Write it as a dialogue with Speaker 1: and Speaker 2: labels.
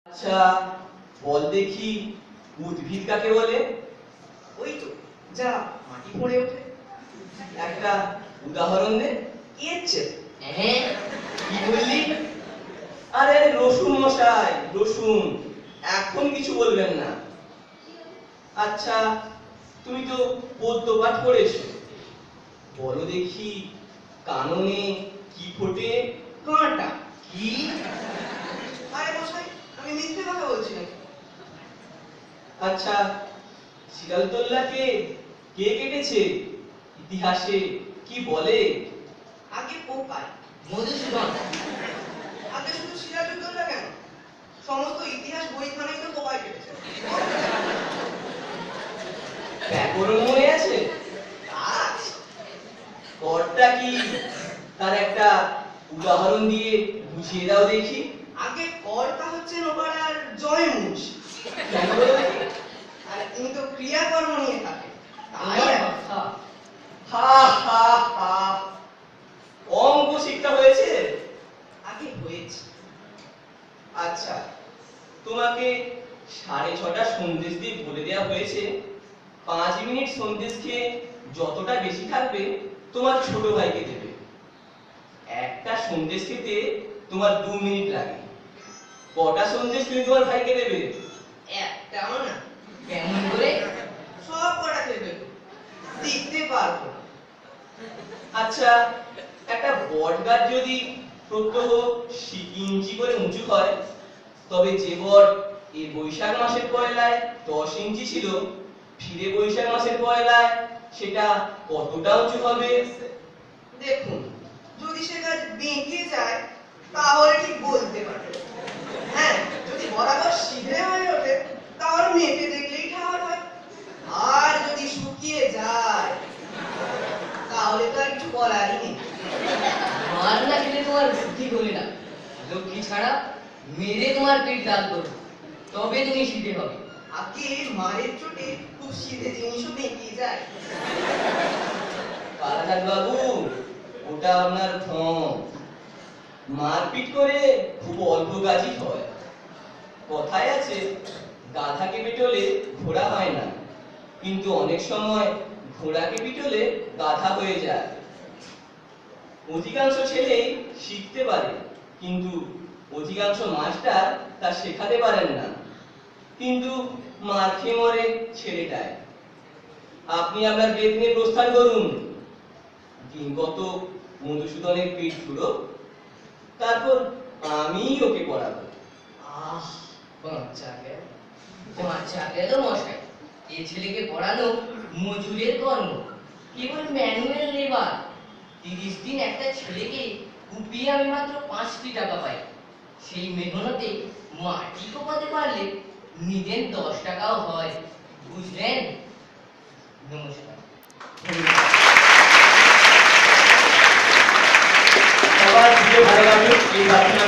Speaker 1: আচ্ছা, বল দেখি উদ্ভিদ কাকে বলে?
Speaker 2: ওই তো যা মাটি পড়ে ওঠে।
Speaker 1: একটা উদাহরণ দে।
Speaker 2: এচ্ছে
Speaker 1: কি বললি? আরে আরে, রসুন মশাই, রসুন। এখন কিছু বলবেন না। আচ্ছা, তুমি তো পদ্য পাঠ করেছো, বলো দেখি কাননে কি ফোটে?
Speaker 2: কাঁটা।
Speaker 1: কি?
Speaker 2: আরে মশাই, আমি মিথ্যে কথা বলছি না।
Speaker 1: আচ্ছা, সিরাজদৌল্লাকে কে কেটেছে? ইতিহাসে কি বলে?
Speaker 2: আগে পোকায়।
Speaker 3: মধুসূদন।
Speaker 2: আগে শুধু সিরাজউদ্দৌলা কেন, সমস্ত ইতিহাস বইখানেই তো পোকায় কেটেছে।
Speaker 1: ব্যাকরণ মনে আছে?
Speaker 2: আচ্ছা,
Speaker 1: কর্তা কি? তার একটা উদাহরণ দিয়ে বুঝিয়ে দাও দেখি।
Speaker 2: আগে কর্তা হচ্ছেন ওপাড়ার জয়মুষ।
Speaker 1: কেন বলো দেখি?
Speaker 2: আর তিনি তো ক্রিয়াকর্ম নিয়ে থাকেন। তাই
Speaker 3: আমার
Speaker 2: আর-
Speaker 3: কথা।
Speaker 1: হা হা হা, অঙ্ক শিক্ষা হয়েছে?
Speaker 2: আগে হয়েছে।
Speaker 1: আচ্ছা, তোমাকে 6:30 সন্দেশ দিয়ে বলে দেওয়া হয়েছে 5 মিনিট সন্দেশ খেয়ে যতটা বেশি থাকবে তোমার ছোট ভাইকে দেবে। একটা সন্দেশ খেতে তোমার 2 মিনিট লাগে। কটা সন্দেশ তুমি তোমার ভাইকে দেবে?
Speaker 2: একটাও না,
Speaker 3: কেমন করে?
Speaker 2: সব কটা খেয়ে দিতে পারবো না।
Speaker 1: আচ্ছা, একটা বট গাছ যদি প্রত্যহ 1 ইঞ্চি করে উঁচু হয়, তবে যে বট এই বৈশাখ মাসের পয়লায় 10 ইঞ্চি ছিল, ফিরে বৈশাখ মাসের পয়লায় সেটা কতটা উঁচু হবে?
Speaker 2: দেখুন, যদি সে গাছ বেঁকে যায় তাহলে ঠিক বলতে পারবো। হ্যাঁ, যদি বরাবর সিধে হয়ে ওঠে তাহলে মেপে দেখলেই ঠাওর হয়। আর যদি শুকিয়ে যায় তাহলে তো আর কিছু বলারই নেই।
Speaker 3: মার না খেলে তোমার বুদ্ধি গলে না। লক্ষ্মী ছাড়া মেরে তোমার পেট লাল করবো, তবে তুমি শিখে হবে।
Speaker 2: আগে মায়ের চোটে খুব সিধে জিনিসও বেঁকে যায়।
Speaker 1: কালাচাঁদ বাবু, ওটা আপনার ভ্রম। মারপিট করে খুব অল্প কাজই হয়। কথায় আছে, গাধাকে পিটলে ঘোড়া হয় না, কিন্তু অনেক সময় ঘোড়াকে পিটলে গাধা হয়ে যায়। অধিকাংশ ছেলেই শিখতে পারে, কিন্তু অধিকাংশ মাস্টার তা শেখাতে পারেন না। কিন্তু মার খেয়ে মরে ছেলেটায়। আপনি আপনার বেদ নিয়ে প্রস্থান করুন। দিন কত মধুসূদনের পিঠ ধুলো, তারপর আমি ওকে পড়াবো।
Speaker 3: আহ, বাচ্চা গেল মশাই। এ ছেলেকে পড়ানো মজুরের কর্ম, কেবল ম্যানুয়াল লেবার। 30 দিন একটা ছেলেকে কুপিয়ে আমি মাত্র 5টি টাকা পাই। সেই মেহনতে মাটি কোপাতে পারলে নিজের 10 টাকাও হয়, বুঝলেন? নমস্কার।
Speaker 1: সবার ভালো লাগলো এই বাচ্চা